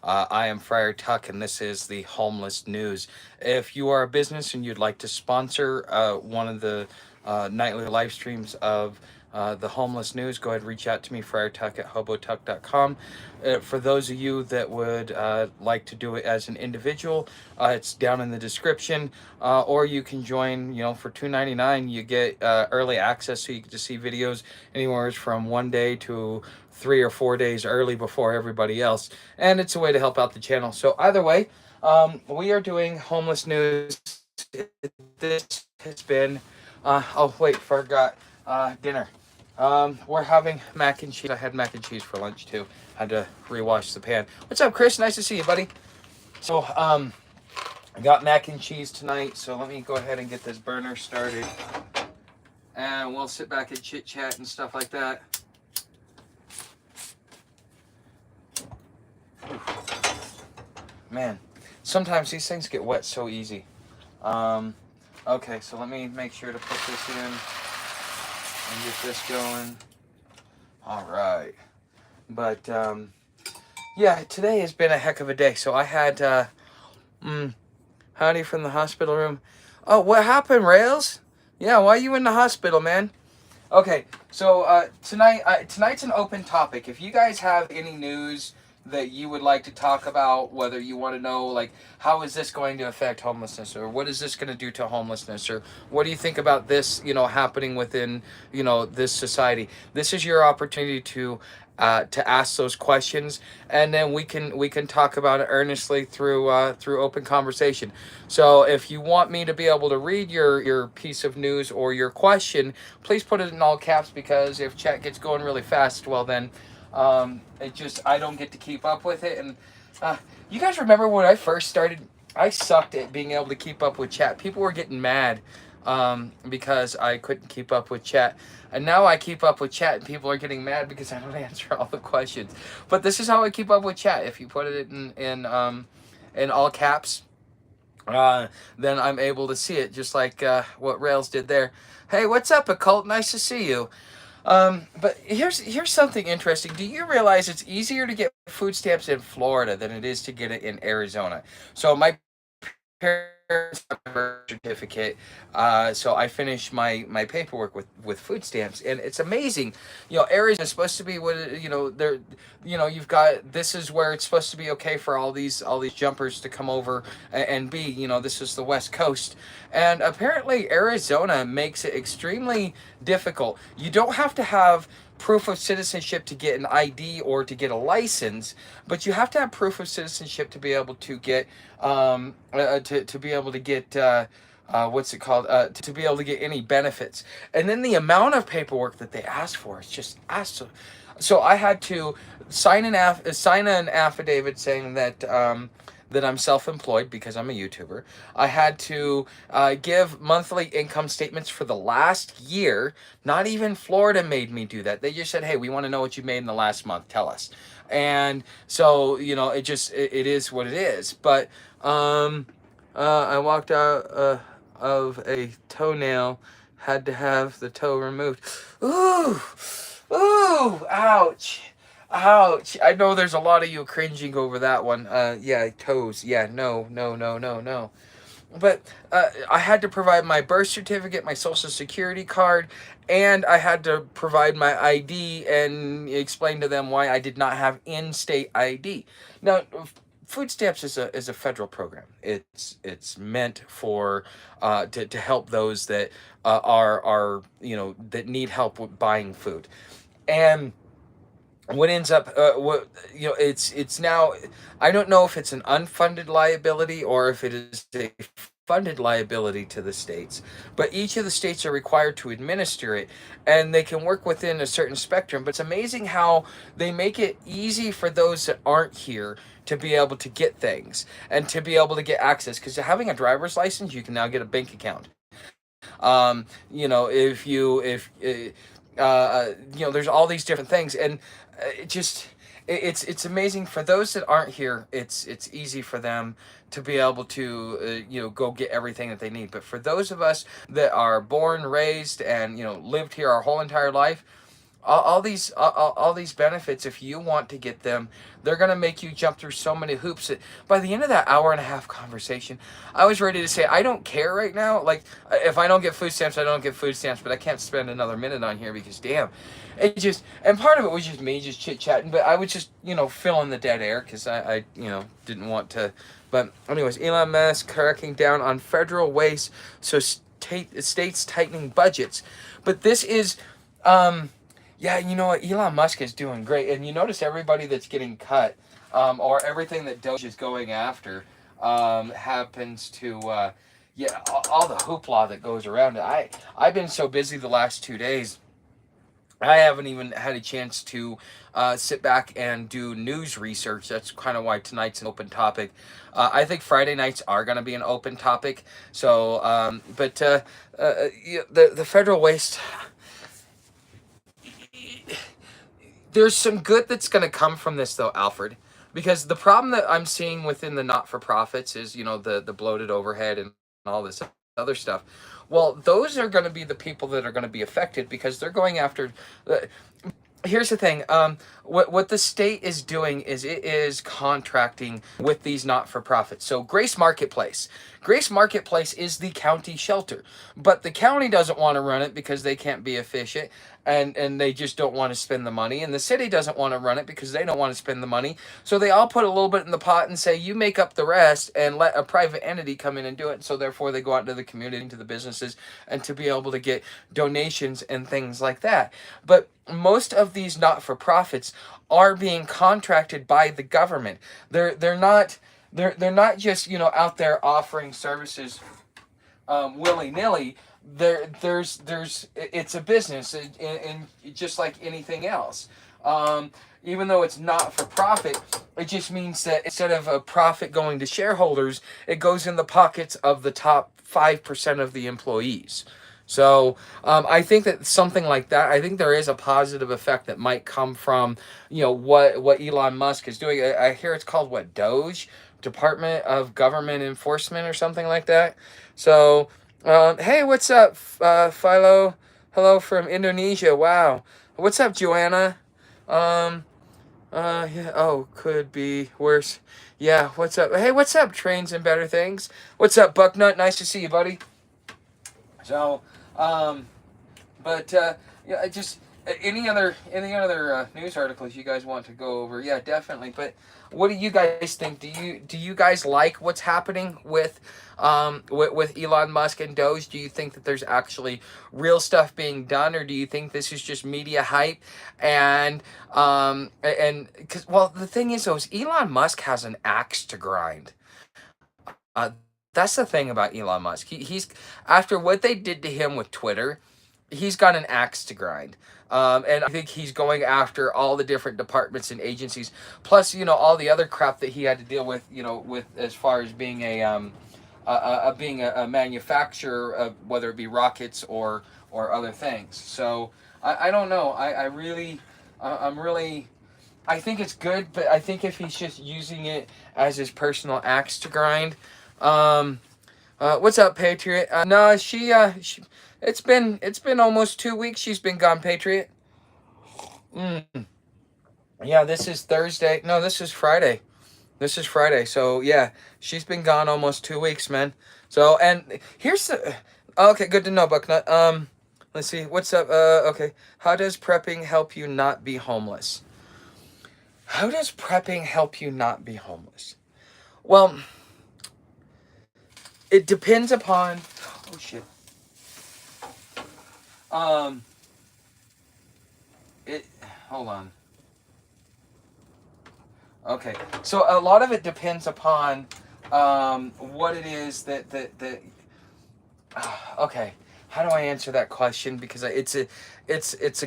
I am Friar Tuck, and this is the Homeless News. If you are a business and you'd like to sponsor one of the nightly live streams of the Homeless News, go ahead and reach out to me, friartuck at hobotuck.com. For those of you that would like to do it as an individual, it's down in the description. Or you can join, for $2.99, you get early access, so you get to see videos anywhere from 1 day to 3 or 4 days early before everybody else. And it's a way to help out the channel. So either way, we are doing homeless news. This has been, oh wait, forgot dinner. We're having mac and cheese. I had mac and cheese for lunch too. Had to rewash the pan. What's up, Chris? Nice to see you, buddy. So, I got mac and cheese tonight. So let me go ahead and get this burner started, and we'll sit back and chit chat and stuff like that. Man, sometimes these things get wet so easy. Okay, so let me make sure to put this in and get this going. All right. But, yeah, today has been a heck of a day. So I had, howdy from the hospital room. Oh, what happened, Rails? Yeah, why are you in the hospital, man? Okay, so tonight's an open topic. If you guys have any news that you would like to talk about, whether you want to know, like, how is this going to affect homelessness, or what is this going to do to homelessness, or what do you think about this, happening within, this society? This is your opportunity to ask those questions, and then we can talk about it earnestly through open conversation. So if you want me to be able to read your piece of news or your question, please put it in all caps, because if chat gets going really fast, well then I don't get to keep up with it. And you guys remember when I first started, I sucked at being able to keep up with chat. People were getting mad because I couldn't keep up with chat. And now I keep up with chat, and people are getting mad because I don't answer all the questions. But this is how I keep up with chat. If you put it in all caps, then I'm able to see it, just like what Rails did there. Hey, what's up, Occult? Nice to see you. But here's something interesting. Do you realize it's easier to get food stamps in Florida than it is to get it in Arizona? So my parents have a birth certificate, so I finished my paperwork with food stamps, and it's amazing. Arizona is supposed to be what there. You've got, this is where it's supposed to be okay for all these jumpers to come over and be. This is the West Coast, and apparently Arizona makes it extremely difficult. You don't have to have proof of citizenship to get an ID or to get a license, but you have to have proof of citizenship to be able to get to be able to get what's it called, to be able to get any benefits. And then the amount of paperwork that they ask for is just asked. So I had to sign an affidavit saying that I'm self-employed because I'm a YouTuber. I had to give monthly income statements for the last year. Not even Florida made me do that. They just said, hey, we want to know what you made in the last month. Tell us. And so, it is what it is. But I walked out of a toenail, had to have the toe removed. Ooh, ooh, ouch. Ouch. I know there's a lot of you cringing over that one. Yeah, toes. Yeah, no, no, no, no, no. But I had to provide my birth certificate, my social security card, and I had to provide my ID and explain to them why I did not have in-state ID. Now, food stamps is a federal program. It's meant for to help those that are that need help with buying food. And what ends up it's now, I don't know if it's an unfunded liability or if it is a funded liability to the states, but each of the states are required to administer it, and they can work within a certain spectrum. But it's amazing how they make it easy for those that aren't here to be able to get things and to be able to get access, because having a driver's license, you can now get a bank account. There's all these different things, and it's amazing for those that aren't here. It's easy for them to be able to go get everything that they need. But for those of us that are born, raised, and lived here our whole entire life, all these benefits, if you want to get them, they're going to make you jump through so many hoops that by the end of that hour and a half conversation, I was ready to say, I don't care right now. Like, if I don't get food stamps, I don't get food stamps, but I can't spend another minute on here because damn, it just, and part of it was just me just chit chatting, but I was just, filling the dead air because I didn't want to. But anyways, Elon Musk cracking down on federal waste, so states tightening budgets. But this is, yeah, you know what? Elon Musk is doing great. And you notice everybody that's getting cut, or everything that Doge is going after, happens to, yeah, all the hoopla that goes around it. I've been so busy the last 2 days, I haven't even had a chance to sit back and do news research. That's kind of why tonight's an open topic. I think Friday nights are going to be an open topic. So, yeah, the federal waste, there's some good that's going to come from this, though, Alfred. Because the problem that I'm seeing within the not-for-profits is, the bloated overhead and all this other stuff. Well, those are going to be the people that are going to be affected because they're going after. Here's the thing. What the state is doing is it is contracting with these not-for-profits. So Grace Marketplace. Grace Marketplace is the county shelter, but the county doesn't want to run it because they can't be efficient, and they just don't want to spend the money. And the city doesn't want to run it because they don't want to spend the money. So they all put a little bit in the pot and say, you make up the rest and let a private entity come in and do it. So therefore they go out into the community, into the businesses, and to be able to get donations and things like that. But most of these not-for-profits are being contracted by the government. They're not just out there offering services willy-nilly. It's a business, and just like anything else. Even though it's not for profit, it just means that instead of a profit going to shareholders, it goes in the pockets of the top 5% of the employees. So I think that something like that, I think there is a positive effect that might come from, what Elon Musk is doing. I hear it's called Doge, Department of Government Enforcement or something like that. So, hey, what's up, Philo? Hello from Indonesia. Wow. What's up, Joanna? Yeah. Oh, could be worse. Yeah. What's up? Hey, what's up, Trains and Better Things? What's up, Bucknut? Nice to see you, buddy. So, yeah, just any other news articles you guys want to go over? Yeah, definitely. But what do you guys think? Do you guys like what's happening with Elon Musk and Doge? Do you think that there's actually real stuff being done, or do you think this is just media hype? And because the thing is, though, is Elon Musk has an axe to grind. That's the thing about Elon Musk. He's after what they did to him with Twitter, he's got an axe to grind. And I think he's going after all the different departments and agencies, plus all the other crap that he had to deal with, with as far as being a manufacturer of whether it be rockets or other things. So I don't know. I think it's good, but I think if he's just using it as his personal axe to grind. What's up, Patriot? No, she it's been almost 2 weeks she's been gone, Patriot. Yeah, this is Thursday. No, this is Friday. So yeah, she's been gone almost 2 weeks, man. So, and here's the, okay, good to know, Bucknut. Let's see, what's up? Okay, how does prepping help you not be homeless? How does prepping help you not be homeless? Well, it depends upon. Oh shit. Hold on. Okay, so a lot of it depends upon what it is that. Okay, how do I answer that question? Because it's a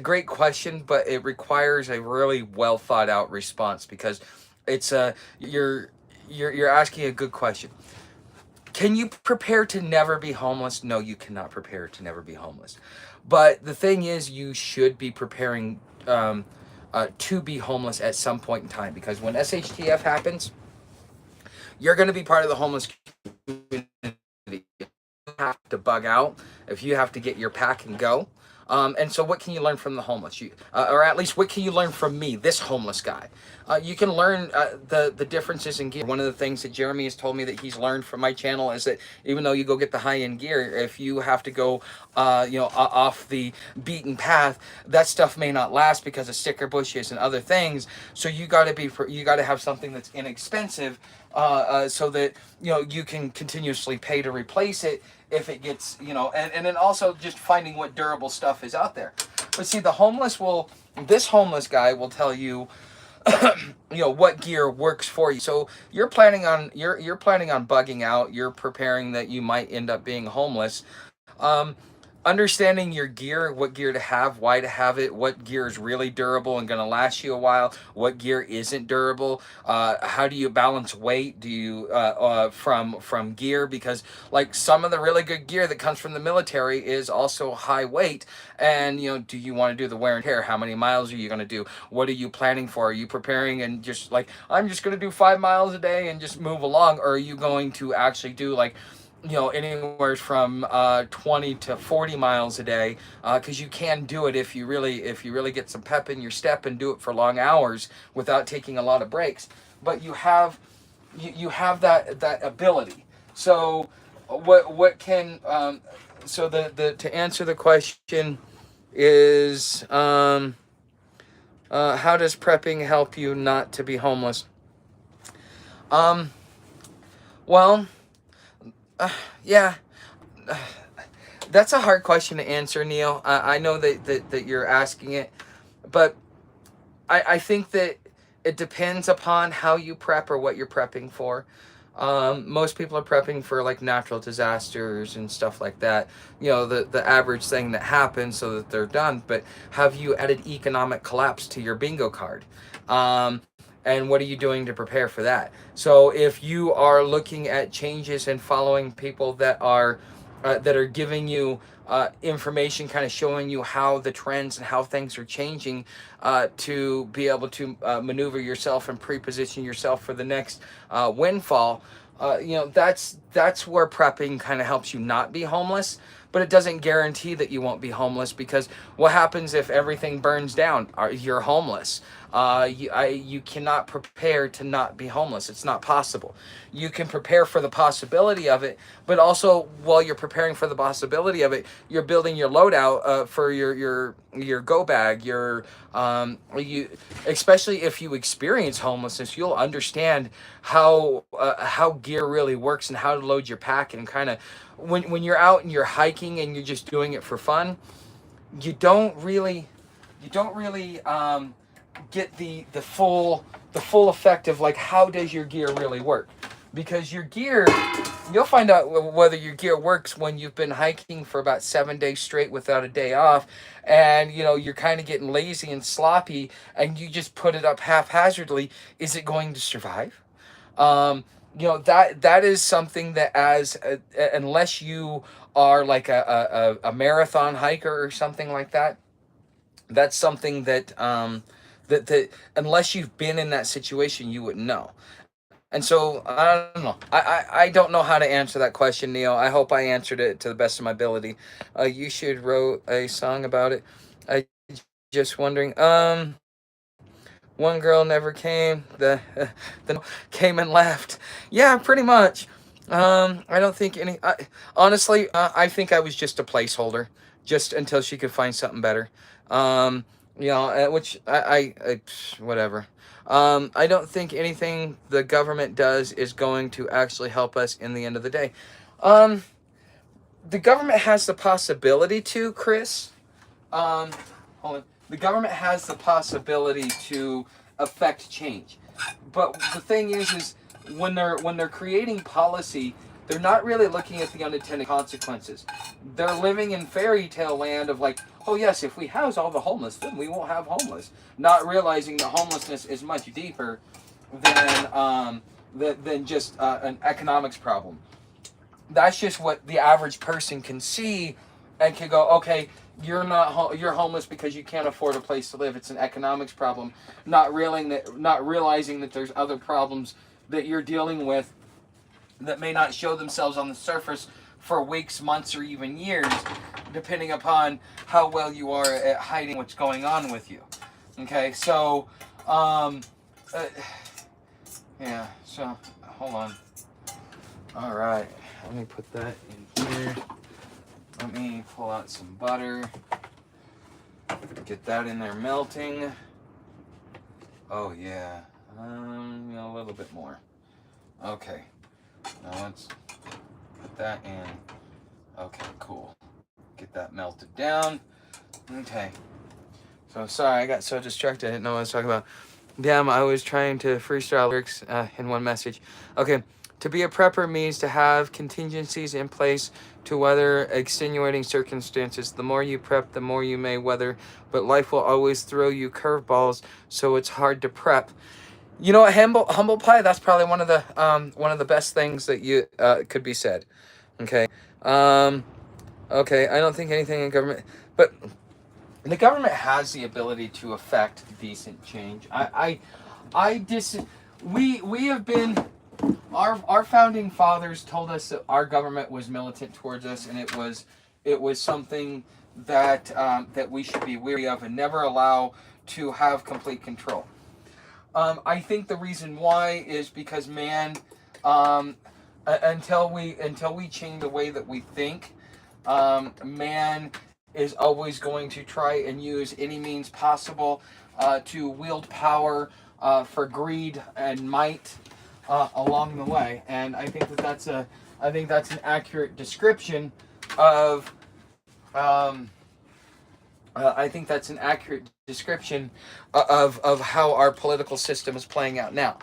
great question, but it requires a really well thought out response because it's you're asking a good question. Can you prepare to never be homeless? No, you cannot prepare to never be homeless. But the thing is, you should be preparing to be homeless at some point in time, because when SHTF happens, you're going to be part of the homeless community. You have to bug out if you have to get your pack and go. And so what can you learn from the homeless? Or at least what can you learn from me, this homeless guy? You can learn the differences in gear. One of the things that Jeremy has told me that he's learned from my channel is that even though you go get the high-end gear, if you have to go off the beaten path, that stuff may not last because of sticker bushes and other things. So you got to have something that's inexpensive, so that you can continuously pay to replace it if it gets, and then also just finding what durable stuff is out there. But see, this homeless guy will tell you what gear works for you. So you're planning on bugging out, you're preparing that you might end up being homeless. um Understanding your gear, what gear to have, why to have it, what gear is really durable and going to last you a while, what gear isn't durable, how do you balance weight, do you from gear, because like some of the really good gear that comes from the military is also high weight. And do you want to do the wear and tear? How many miles are you going to do? What are you planning for? Are you preparing and just like, I'm just going to do 5 miles a day and just move along? Or are you going to actually do like anywhere from 20 to 40 miles a day, because you can do it if you really get some pep in your step and do it for long hours without taking a lot of breaks. But you have that ability. So what can so the to answer the question is, how does prepping help you not to be homeless? Well, yeah, that's a hard question to answer, Neil. I know that you're asking it, but I think that it depends upon how you prep or what you're prepping for. Most people are prepping for like natural disasters and stuff like that. The average thing that happens so that they're done. But have you added economic collapse to your bingo card? And what are you doing to prepare for that? So if you are looking at changes and following people that are giving you information, kind of showing you how the trends and how things are changing, to be able to maneuver yourself and pre-position yourself for the next windfall, that's where prepping kind of helps you not be homeless. But it doesn't guarantee that you won't be homeless, because what happens if everything burns down? You're homeless. You cannot prepare to not be homeless. It's not possible. You can prepare for the possibility of it, but also while you're preparing for the possibility of it, you're building your loadout for your go bag. Especially if you experience homelessness, you'll understand how gear really works and how to load your pack, and kind of when you're out and you're hiking and you're just doing it for fun, you don't really get the full effect of like, how does your gear really work? Because your gear, you'll find out whether your gear works when you've been hiking for about 7 days straight without a day off, and you're kind of getting lazy and sloppy, and you just put it up haphazardly. Is it going to survive? That is something that, unless you are like a marathon hiker or something like that, that's something that that unless you've been in that situation, you wouldn't know. And so I don't know. I don't know how to answer that question, Neil. I hope I answered it to the best of my ability. You should wrote a song about it. I just wondering. One girl never came. The came and left. Yeah, pretty much. I don't think any. Honestly, I think I was just a placeholder, just until she could find something better. Which I whatever. I don't think anything the government does is going to actually help us in the end of the day. The government has the possibility to, Chris. Hold on. The government has the possibility to affect change, but the thing is when they're creating policy, they're not really looking at the unintended consequences. They're living in fairy tale land of like, oh yes, if we house all the homeless, then we won't have homeless. Not realizing that homelessness is much deeper than just an economics problem. That's just what the average person can see, and can go, okay, you're homeless because you can't afford a place to live. It's an economics problem. Not realizing that there's other problems that you're dealing with that may not show themselves on the surface for weeks, months, or even years. depending upon how well you are at hiding what's going on with you. Okay, so, uh, yeah, so, hold on. All right, let me put that in here. Let me pull out some butter. Get that in there melting. Oh, yeah. A little bit more. Okay. Now let's put that in. Okay, cool. Get that melted down. Okay. So, sorry, I got so distracted. I didn't know what I was talking about. Damn, I was trying to freestyle lyrics in one message. Okay. To be a prepper means to have contingencies in place to weather extenuating circumstances. The more you prep, the more you may weather, but life will always throw you curveballs, so it's hard to prep. You know what, humble pie? That's probably one of the best things that you could be said. Okay. Okay. I don't think anything in government, but the government has the ability to affect decent change. We have been. Our founding fathers told us that our government was militant towards us, and it was something that that we should be weary of and never allow to have complete control. I think the reason why is because man, until we change the way that we think, man is always going to try and use any means possible to wield power for greed and might. Along the way, and I think that's an accurate description of I think that's an accurate description of how our political system is playing out now.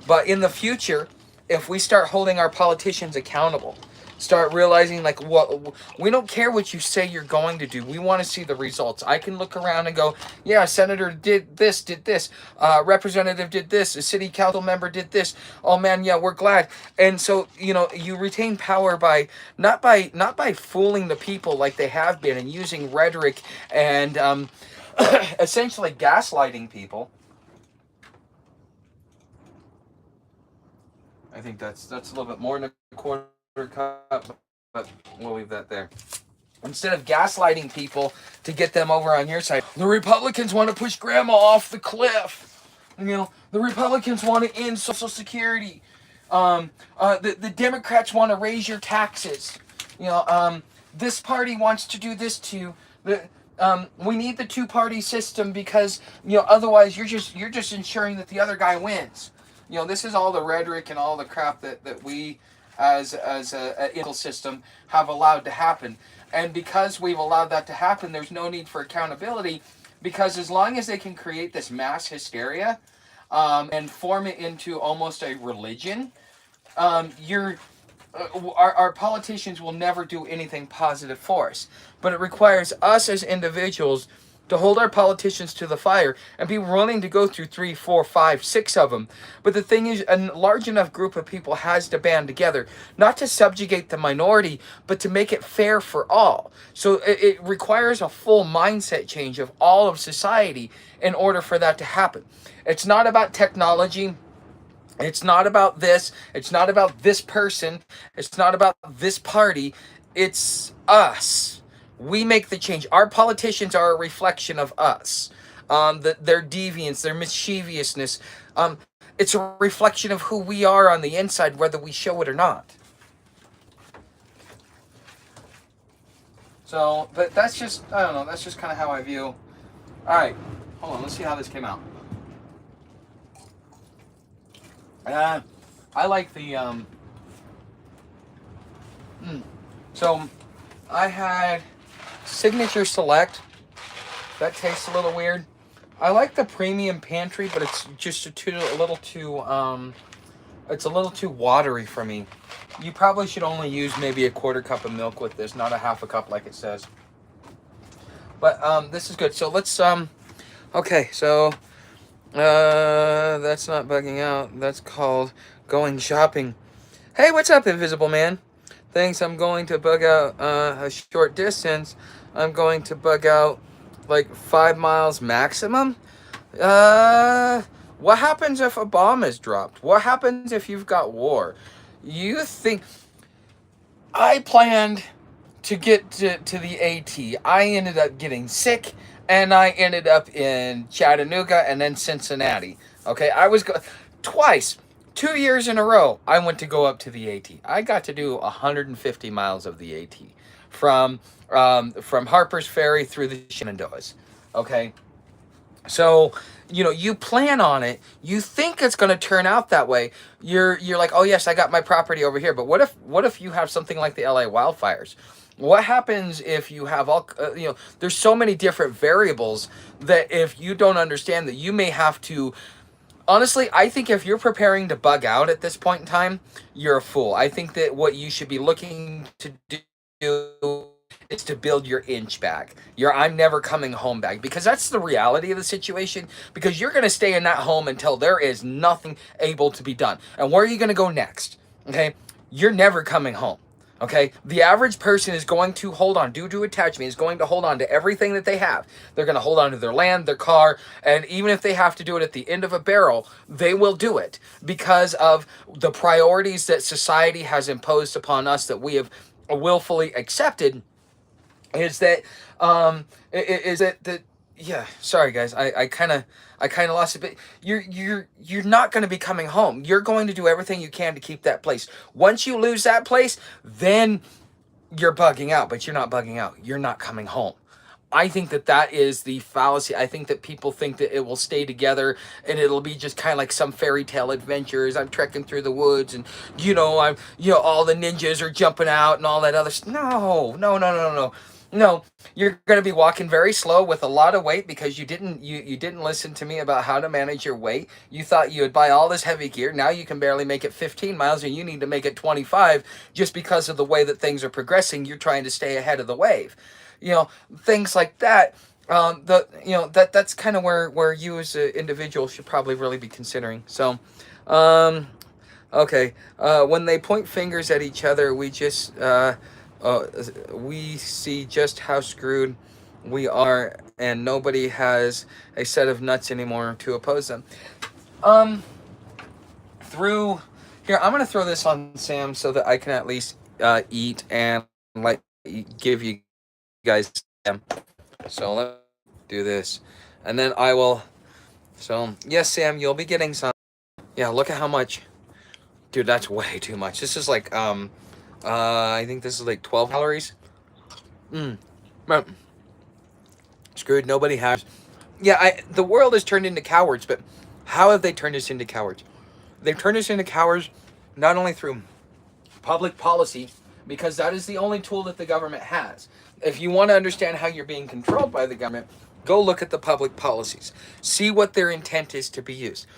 But in the future, if we start holding our politicians accountable, start realizing like what we don't care what you say you're going to do. We want to see the results. I can look around and go, yeah, senator did this, representative did this, a city council member did this. Oh man, yeah, we're glad. And so you retain power by not by fooling the people like they have been and using rhetoric and essentially gaslighting people. I think that's a little bit more than a quarter cup, but we'll leave that there. Instead of gaslighting people to get them over on your side, the Republicans want to push grandma off the cliff. The Republicans want to end Social Security. The Democrats want to raise your taxes. This party wants to do this to you. We need the two-party system because otherwise you're just ensuring that the other guy wins. This is all the rhetoric and all the crap that we as a political system have allowed to happen. And because we've allowed that to happen, there's no need for accountability, because as long as they can create this mass hysteria and form it into almost a religion, our politicians will never do anything positive for us. But it requires us as individuals to hold our politicians to the fire and be willing to go through 3, 4, 5, 6 of them. But the thing is, a large enough group of people has to band together, not to subjugate the minority, but to make it fair for all. So it requires a full mindset change of all of society in order for that to happen. It's not about technology. It's not about this. It's not about this person. It's not about this party. It's us. We make the change. Our politicians are a reflection of us. Their deviance, their mischievousness. It's a reflection of who we are on the inside, whether we show it or not. So, but that's just, I don't know, that's just kind of how I view. All right, hold on, let's see how this came out. I like the, so I had Signature Select. That tastes a little weird. I like the Premium Pantry, but it's just a little too it's a little too watery for me. You probably should only use maybe a quarter cup of milk with this, not a half a cup like it says. But this is good. So let's okay, so that's not bugging out. That's called going shopping. Hey, what's up, Invisible Man? Thanks. I'm going to bug out a short distance. I'm going to bug out like 5 miles maximum. What happens if a bomb is dropped? What happens if you've got war? You think I planned to get to the AT. I ended up getting sick, and I ended up in Chattanooga and then Cincinnati. Okay, I was twice, 2 years in a row. I went to go up to the AT. I got to do 150 miles of the AT from Harper's Ferry through the Shenandoahs. Okay, so you plan on it. You think it's going to turn out that way. You're like, oh yes, I got my property over here. But what if you have something like the LA wildfires? What happens if you have all there's so many different variables that if you don't understand that you may have to. Honestly, I think if you're preparing to bug out at this point in time, you're a fool. I think that what you should be looking to do is to build your inch back. Your I'm never coming home back. Because that's the reality of the situation. Because you're going to stay in that home until there is nothing able to be done. And where are you going to go next? Okay? You're never coming home. Okay, the average person is going to hold on, due to attachment, is going to hold on to everything that they have. They're going to hold on to their land, their car, and even if they have to do it at the end of a barrel, they will do it because of the priorities that society has imposed upon us that we have willfully accepted. Is that yeah, sorry guys, I kind of lost it, but you're not going to be coming home. You're going to do everything you can to keep that place. Once you lose that place, then you're bugging out, but you're not bugging out. You're not coming home. I think that is the fallacy. I think that people think that it will stay together and it'll be just kind of like some fairy tale adventures. I'm trekking through the woods and I'm all the ninjas are jumping out and all that other stuff. No, no, no, no, no. No, you're going to be walking very slow with a lot of weight because you didn't listen to me about how to manage your weight. You thought you would buy all this heavy gear. Now you can barely make it 15 miles and you need to make it 25 just because of the way that things are progressing. You're trying to stay ahead of the wave. Things like that. That's kind of where you as an individual should probably really be considering. So, okay. When they point fingers at each other, we see just how screwed we are, and nobody has a set of nuts anymore to oppose them. Through here, I'm gonna throw this on Sam so that I can at least eat and give you guys Sam. So let's do this, and then I will. So yes, Sam, you'll be getting some. Yeah, look at how much, dude. That's way too much. This is like I think this is like 12 calories. But screwed. Nobody has. Yeah, the world has turned into cowards, but how have they turned us into cowards? They've turned us into cowards not only through public policy, because that is the only tool that the government has. If you want to understand how you're being controlled by the government, go look at the public policies. See what their intent is to be used.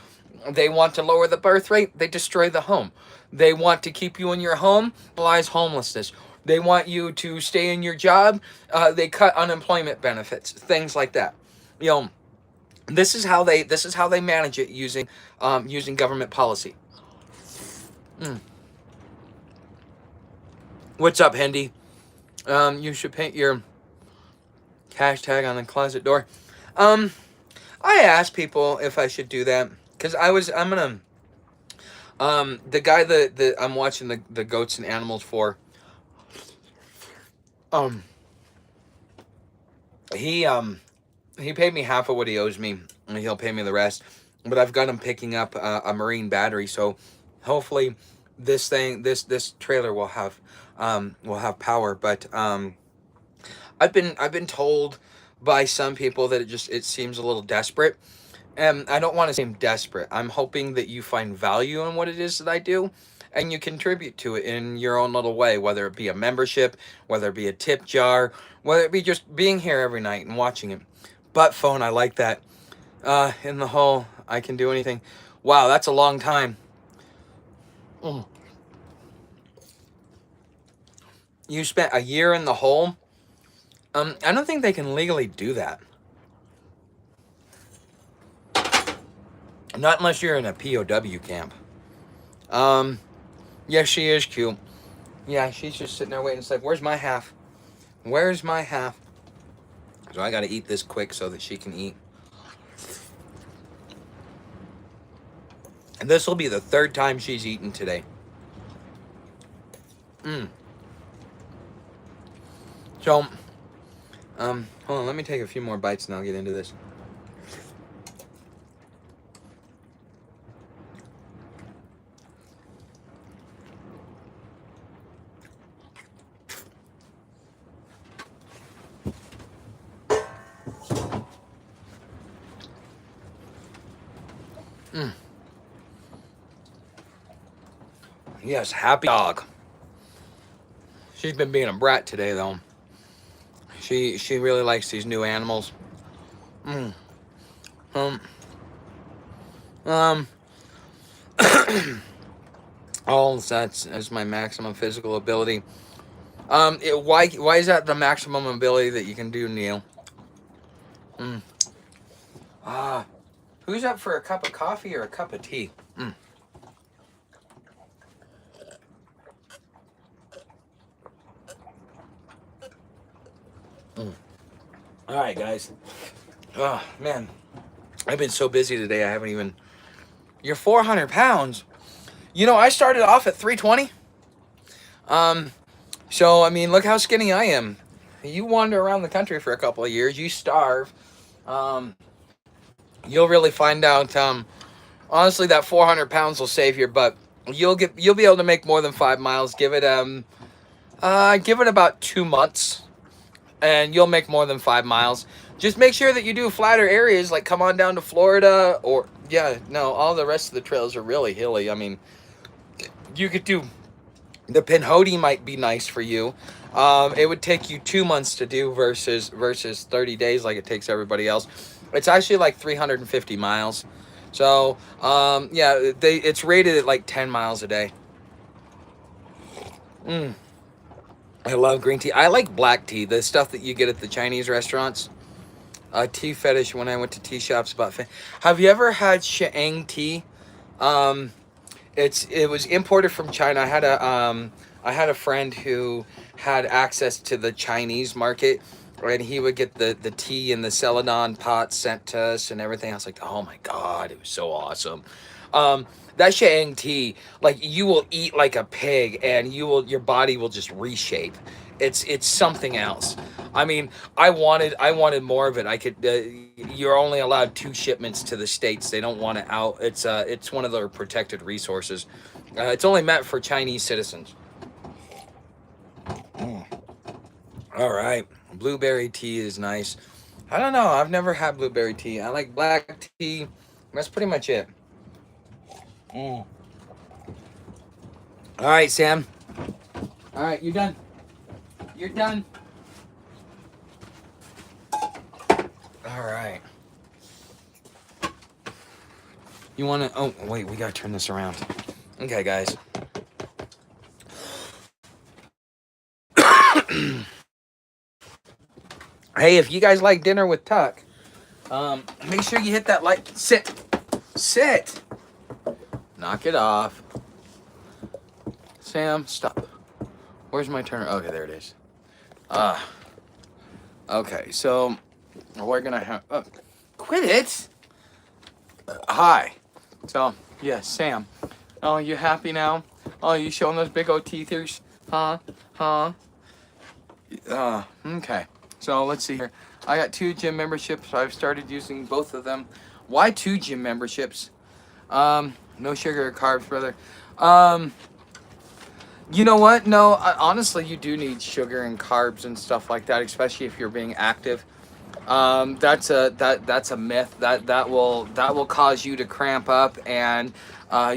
They want to lower the birth rate, they destroy the home. They want to keep you in your home, lies homelessness. They want you to stay in your job, they cut unemployment benefits, things like that. This is how they manage it using government policy. What's up, Hendy? You should paint your hashtag on the closet door. I asked people if I should do that because I'm gonna the guy that I'm watching the goats and animals for. He paid me half of what he owes me, and he'll pay me the rest. But I've got him picking up a marine battery, so hopefully this trailer will have power. But I've been told by some people that it seems a little desperate. And I don't want to seem desperate. I'm hoping that you find value in what it is that I do, and you contribute to it in your own little way, whether it be a membership, whether it be a tip jar, whether it be just being here every night and watching it. Butt phone, I like that. In the hole, I can do anything. Wow, that's a long time. You spent a year in the hole? I don't think they can legally do that. Not unless you're in a POW camp. Yeah, she is cute. Yeah, she's just sitting there waiting. It's like, where's my half? Where's my half? So I gotta eat this quick so that she can eat. And this will be the third time she's eaten today. So, hold on, let me take a few more bites and I'll get into this. Yes, happy dog. She's been being a brat today, though. She really likes these new animals. Mm. Um, um, all that's my maximum physical ability. Why is that the maximum ability that you can do, Neil? Mm. Ah, who's up for a cup of coffee or a cup of tea? Mm. Mm. All right, guys. Oh man, I've been so busy today. I haven't even. You're 400 pounds. You know, I started off at 320. Um, so I mean, look how skinny I am. You wander around the country for a couple of years, you starve. Um, you'll really find out. Honestly, that 400 pounds will save your butt. You'll be able to make more than 5 miles. Give it about 2 months, and you'll make more than 5 miles. Just make sure that you do flatter areas, like come on down to Florida, or yeah, no, all the rest of the trails are really hilly. I mean, you could do the Pinhoti might be nice for you. It would take you 2 months to do versus 30 days like it takes everybody else. It's actually like 350 miles. So yeah, it's rated at like 10 miles a day. Mm, I love green tea. I like black tea, the stuff that you get at the Chinese restaurants. Tea fetish when I went to tea shops about. Have you ever had Sheang tea? Um, it was imported from China. I had a friend who had access to the Chinese market, and he would get the tea in the Celadon pot sent to us and everything. I was like, oh my god, it was so awesome. That Shang tea, like you will eat like a pig, and your body will just reshape. It's something else. I mean, I wanted more of it. I could. You're only allowed 2 shipments to the States. They don't want it out. It's one of their protected resources. It's only meant for Chinese citizens. Mm. All right, blueberry tea is nice. I don't know. I've never had blueberry tea. I like black tea. That's pretty much it. Mm. All right, Sam. All right, you're done. You're done. All right. You want to? Oh, wait. We gotta turn this around. Okay, guys. Hey, if you guys like dinner with Tuck, make sure you hit that like. Sit. Knock it off. Sam, stop. Where's my turner? Okay, there it is. Okay, so we're gonna have. Quit it. Hi. So yeah, Sam. Oh, you happy now? Oh, you showing those big old teethers? Huh? Huh? Okay. So let's see here. I got 2 gym memberships. I've started using both of them. Why 2 gym memberships? No sugar or carbs, brother. You know what? No, honestly, you do need sugar and carbs and stuff like that, especially if you're being active. That's a myth that will cause you to cramp up, and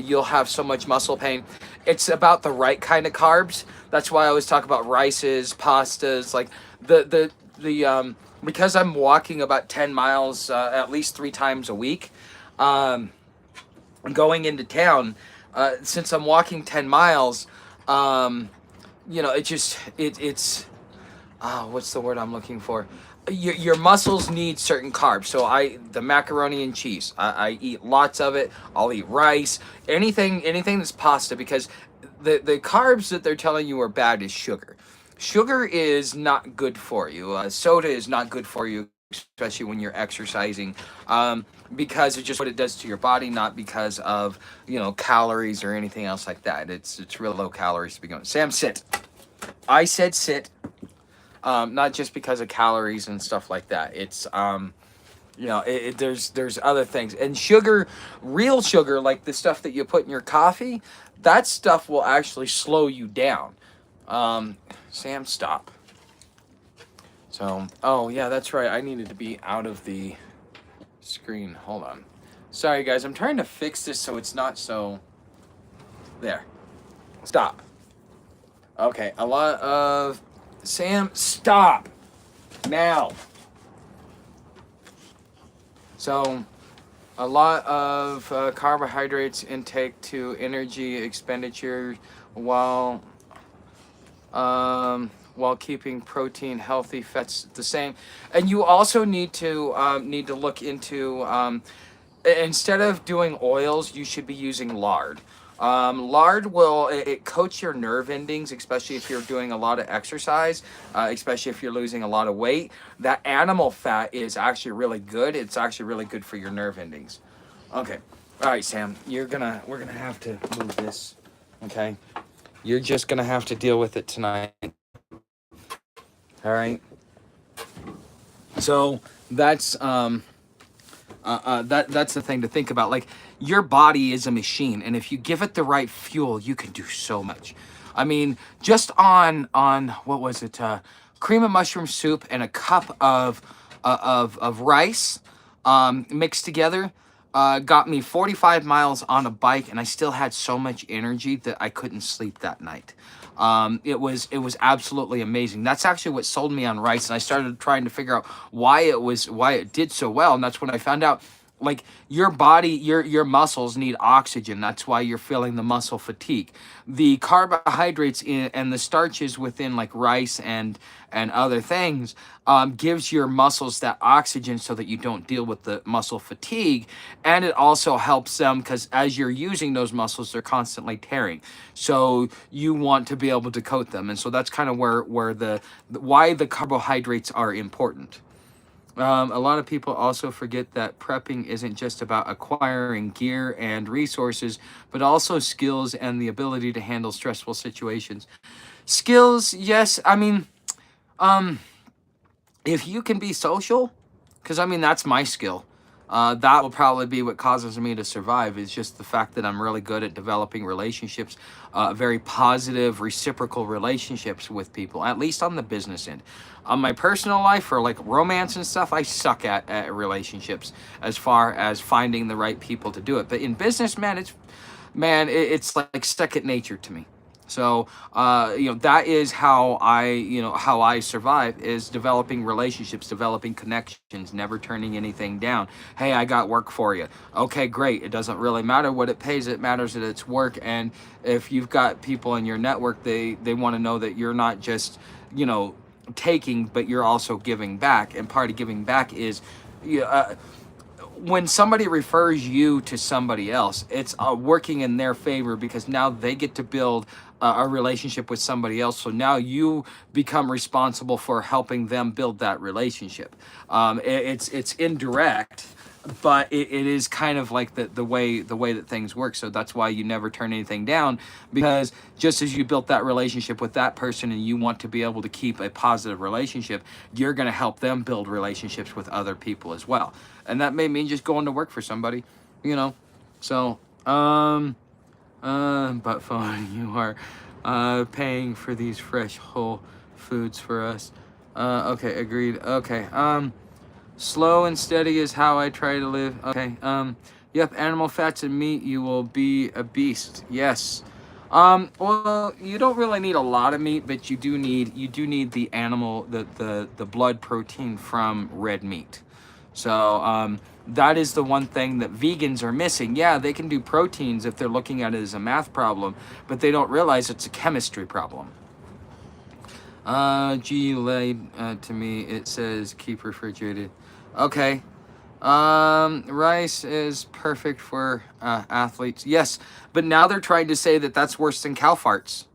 you'll have so much muscle pain. It's about the right kind of carbs. That's why I always talk about rices, pastas, like the because I'm walking about 10 miles at least 3 times a week. Um, Going into town, since I'm walking 10 miles, um, it's what's the word I'm looking for? Your muscles need certain carbs. So the macaroni and cheese, I eat lots of it. I'll eat rice, anything that's pasta, because the carbs that they're telling you are bad is sugar. Sugar is not good for you. Soda is not good for you, especially when you're exercising, because it's just what it does to your body, not because of calories or anything else like that. It's real low calories to begin with. Sam, sit. I said sit. not just because of calories and stuff like that. It's there's other things, and sugar, real sugar, like the stuff that you put in your coffee, that stuff will actually slow you down. Sam, stop. So, oh yeah, that's right. I needed to be out of the screen. Hold on. Sorry guys, I'm trying to fix this so it's not so. There. Stop. Okay, a lot of. Sam, stop now. So, a lot of carbohydrates intake to energy expenditure while keeping protein, healthy fats the same. And you also need to look into instead of doing oils, you should be using lard. Lard will it coats your nerve endings, especially if you're doing a lot of exercise, especially if you're losing a lot of weight. That animal fat is actually really good. It's actually really good for your nerve endings. Okay, all right, Sam, we're gonna have to move this. Okay, you're just gonna have to deal with it tonight. All right. So that's that's the thing to think about. Like, your body is a machine, and if you give it the right fuel, you can do so much. I mean, just on what was it? Cream of mushroom soup and a cup of rice mixed together. Got me 45 miles on a bike, and I still had so much energy that I couldn't sleep that night. It was absolutely amazing. That's actually what sold me on rice, and I started trying to figure out why it did so well, and that's when I found out, like, your body, your muscles need oxygen. That's why you're feeling the muscle fatigue. The carbohydrates and the starches within, like, rice and other things, gives your muscles that oxygen so that you don't deal with the muscle fatigue. And it also helps them because as you're using those muscles, they're constantly tearing. So you want to be able to coat them. And so that's kind of where why the carbohydrates are important. A lot of people also forget that prepping isn't just about acquiring gear and resources, but also skills and the ability to handle stressful situations. Skills, yes. I mean, if you can be social, because I mean, that's my skill. That will probably be what causes me to survive, is just the fact that I'm really good at developing relationships, very positive, reciprocal relationships with people, at least on the business end. On my personal life, for like romance and stuff, I suck at relationships as far as finding the right people to do it. But in business, it's like second nature to me. So, that is how I survive, is developing relationships, developing connections, never turning anything down. Hey, I got work for you. Okay, great. It doesn't really matter what it pays. It matters that it's work. And if you've got people in your network, they want to know that you're not just, taking, but you're also giving back. And part of giving back is, when somebody refers you to somebody else, it's working in their favor, because now they get to build a relationship with somebody else. So now you become responsible for helping them build that relationship. It's indirect, but it is kind of like the way that things work. So that's why you never turn anything down, because just as you built that relationship with that person and you want to be able to keep a positive relationship, you're going to help them build relationships with other people as well. And that may mean just going to work for somebody, So, but phone, you are paying for these fresh whole foods for us. Okay, agreed. Okay. Slow and steady is how I try to live. Okay. Yep, animal fats and meat, you will be a beast. Yes. Well, you don't really need a lot of meat, but you do need the animal, the blood protein from red meat. So, that is the one thing that vegans are missing. Yeah, they can do proteins if they're looking at it as a math problem, but they don't realize it's a chemistry problem. To me, it says keep refrigerated. Okay. Rice is perfect for athletes. Yes, but now they're trying to say that that's worse than cow farts.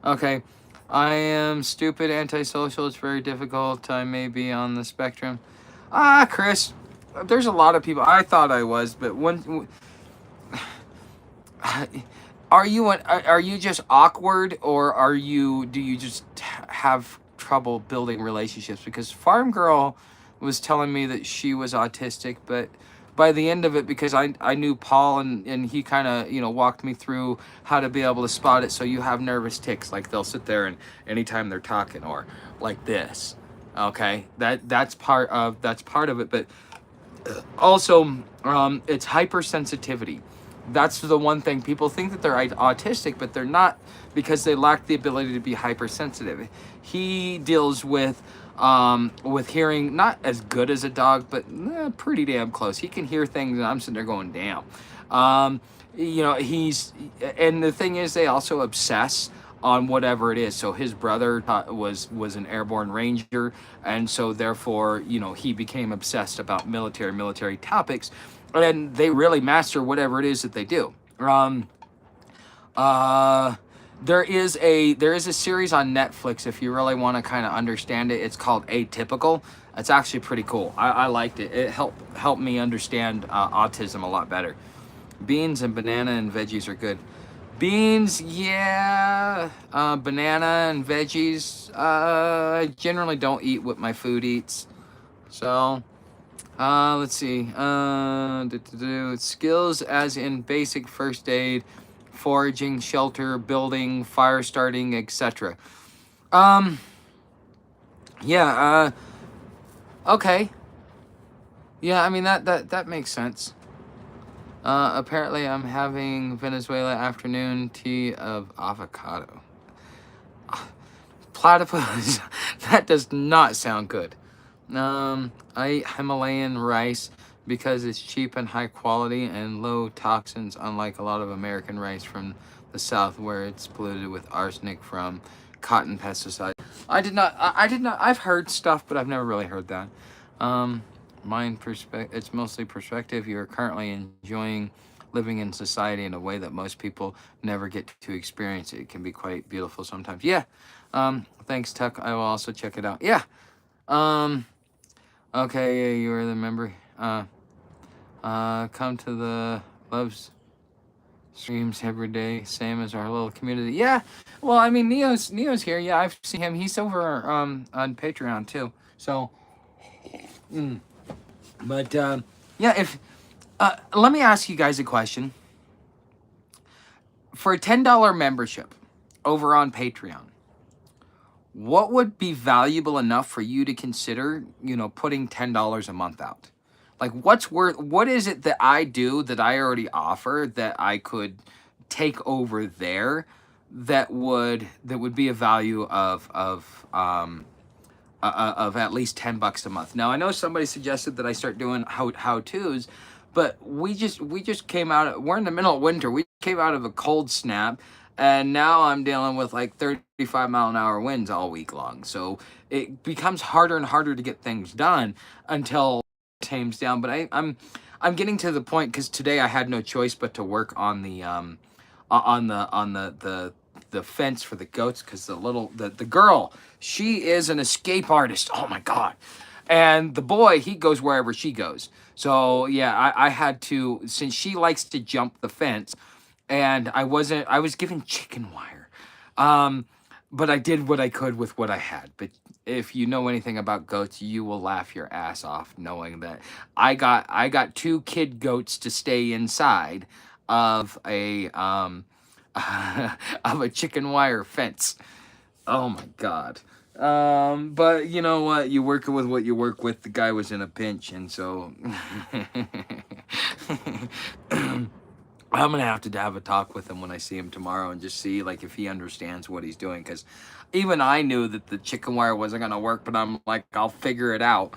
Okay. I am stupid, antisocial. It's very difficult. I may be on the spectrum. Chris, there's a lot of people. I thought I was, but Are you just awkward, or do you just have trouble building relationships? Because Farm Girl was telling me that she was autistic, but by the end of it, because I knew Paul, and he kind of, walked me through how to be able to spot it. So you have nervous tics, like they'll sit there and anytime they're talking, or like this. Okay, that's part of it, but also, it's hypersensitivity. That's the one thing people think that they're autistic, but they're not, because they lack the ability to be hypersensitive. He deals with hearing, not as good as a dog, but pretty damn close. He can hear things, and I'm sitting there going, "Damn." Um, he's, and the thing is, they also obsess on whatever it is. So his brother was an airborne ranger, and so therefore, he became obsessed about military topics, and they really master whatever it is that they do. Uh, there is a series on Netflix, if you really want to kind of understand it. It's called Atypical. It's actually pretty cool. I liked it. It helped me understand autism a lot better. Beans and banana and veggies are good. Beans, yeah. Banana and veggies. I generally don't eat what my food eats. So, let's see. Skills as in basic first aid, foraging, shelter, building, fire starting, etc. Um, yeah. Okay. Yeah, I mean that makes sense. Apparently, I'm having Venezuela afternoon tea of avocado. Platypus. That does not sound good. I eat Himalayan rice because it's cheap and high quality and low toxins, unlike a lot of American rice from the South where it's polluted with arsenic from cotton pesticides. I did not. I've heard stuff, but I've never really heard that. Um, it's mostly perspective. You're currently enjoying living in society in a way that most people never get to experience. It can be quite beautiful sometimes. Yeah. Thanks, Tuck. I will also check it out. Yeah. Um, okay, yeah, you are the member. Come to the loves streams every day, same as our little community. Yeah. Well, I mean, Neo's here. Yeah, I've seen him. He's over on Patreon too. So, but yeah, if let me ask you guys a question. For a $10 membership over on Patreon, what would be valuable enough for you to consider, putting $10 a month out? Like, what is it that I do that I already offer that I could take over there that would be a value of at least $10 a month. Now I know somebody suggested that I start doing how-tos, but we just came out. We're in the middle of winter. We came out of a cold snap, and now I'm dealing with like 35-mile-an-hour winds all week long. So it becomes harder and harder to get things done until it tames down. But I'm getting to the point, because today I had no choice but to work on the the fence for the goats, because the girl, she is an escape artist. Oh my god. And the boy, he goes wherever she goes. So yeah, I had to, since she likes to jump the fence, and I was given chicken wire. But I did what I could with what I had. But if you know anything about goats, you will laugh your ass off knowing that I got two kid goats to stay inside of a of a chicken wire fence. Oh my god. But you know what? You work with what you work with. The guy was in a pinch, and so I'm gonna have to have a talk with him when I see him tomorrow and just see like if he understands what he's doing. Because even I knew that the chicken wire wasn't gonna work, but I'm like, I'll figure it out.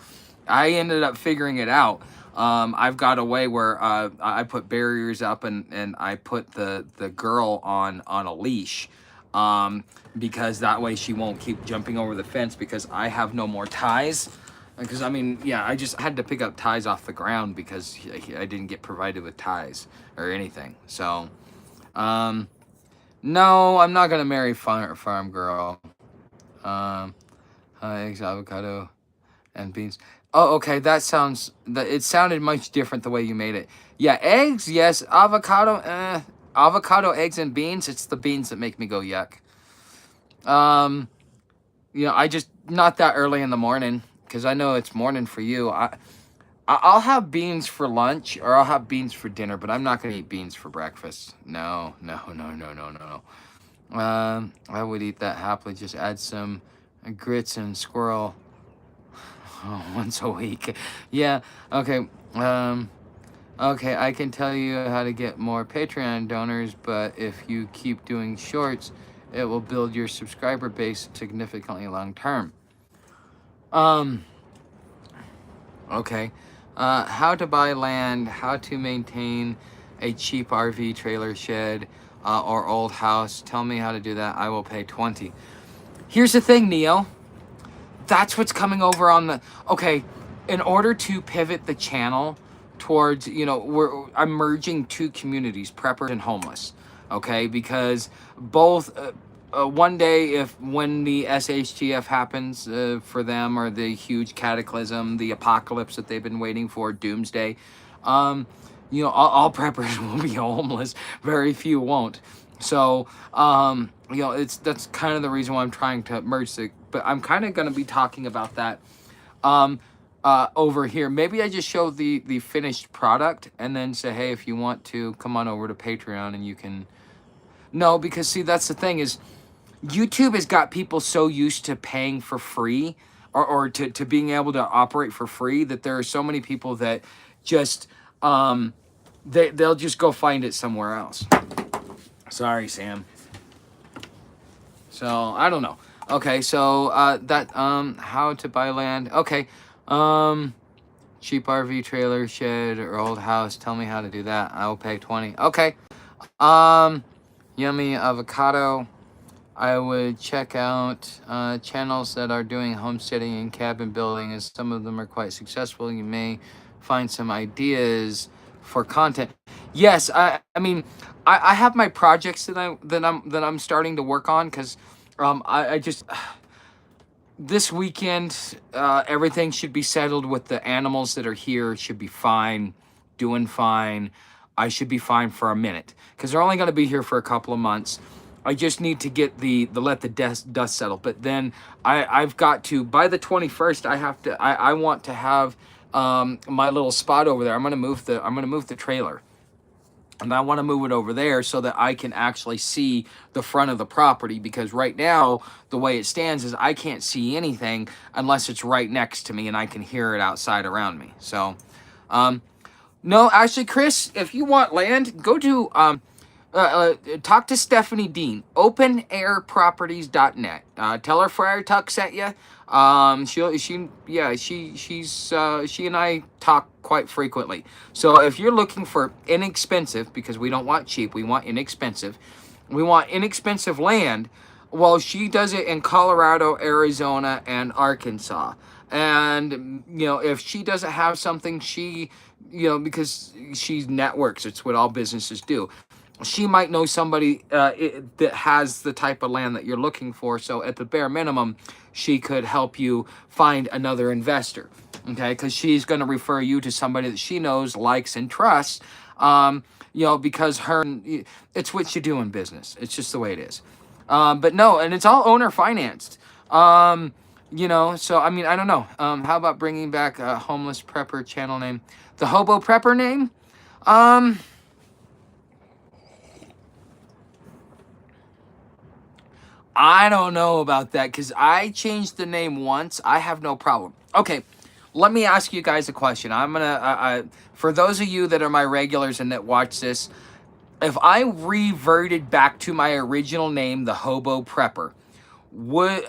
I ended up figuring it out. I've got a way where I put barriers up, and I put the girl on a leash, because that way she won't keep jumping over the fence, because I have no more ties. Because I mean, yeah, I just had to pick up ties off the ground because I didn't get provided with ties or anything. So, no, I'm not gonna marry farm girl. Eggs, avocado, and beans. Oh, okay. It sounded much different the way you made it. Yeah, eggs, yes. Avocado, avocado, eggs, and beans. It's the beans that make me go yuck. Um, I just not that early in the morning because I know it's morning for you. I'll have beans for lunch or I'll have beans for dinner, but I'm not gonna eat beans for breakfast. No, no, no, no, no, no. I would eat that happily. Just add some grits and squirrel once a week. Yeah. Okay. Okay. I can tell you how to get more Patreon donors, but if you keep doing shorts, it will build your subscriber base significantly long term. Okay. How to buy land, how to maintain a cheap RV trailer shed or old house. Tell me how to do that. I will pay 20. Here's the thing, Neo. That's what's coming over on the... Okay, in order to pivot the channel towards, I'm merging two communities, preppers and homeless. Okay, because both... one day, when the SHTF happens for them, or the huge cataclysm, the apocalypse that they've been waiting for, doomsday, all preppers will be homeless. Very few won't. So, that's kind of the reason why I'm trying to merge the. But I'm kind of going to be talking about that over here. Maybe I just show the finished product and then say, hey, if you want to, come on over to Patreon and you can. No, because see, that's the thing is, YouTube has got people so used to paying for free or to being able to operate for free that there are so many people that just they'll just go find it somewhere else. Sorry, Sam. So I don't know. Okay, so how to buy land. Okay. Cheap RV trailer, shed, or old house. Tell me how to do that. I will pay 20. Okay. Yummy avocado. I would check out channels that are doing homesteading and cabin building, as some of them are quite successful. You may find some ideas for content. Yes, I mean, I have my projects that I'm starting to work on because I just this weekend everything should be settled with the animals that are here. Should be fine, doing fine. I should be fine for a minute because they're only going to be here for a couple of months. I just need to get let the dust settle. But then I've got to, by the 21st, I want to have my little spot over there. I'm gonna move the trailer. And I want to move it over there so that I can actually see the front of the property, because right now, the way it stands is I can't see anything unless it's right next to me and I can hear it outside around me. So, no, actually, Chris, if you want land, go to talk to Stephanie Dean, openairproperties.net. Tell her Friar Tuck sent you. She and I talk quite frequently. So if you're looking for inexpensive, because we don't want cheap, we want inexpensive. We want inexpensive land. Well, she does it in Colorado, Arizona, and Arkansas. And, if she doesn't have something, because she networks, it's what all businesses do. She might know somebody that has the type of land that you're looking for. So at the bare minimum, she could help you find another investor. Okay, because she's going to refer you to somebody that she knows, likes, and trusts. Because it's what you do in business. It's just the way it is. But no, and it's all owner financed. So I mean, I don't know. How about bringing back a homeless prepper channel name? The hobo prepper name? I don't know about that because I changed the name once. I have no problem. Okay, let me ask you guys a question. I'm gonna, for those of you that are my regulars and that watch this, if I reverted back to my original name, the Hobo Prepper, would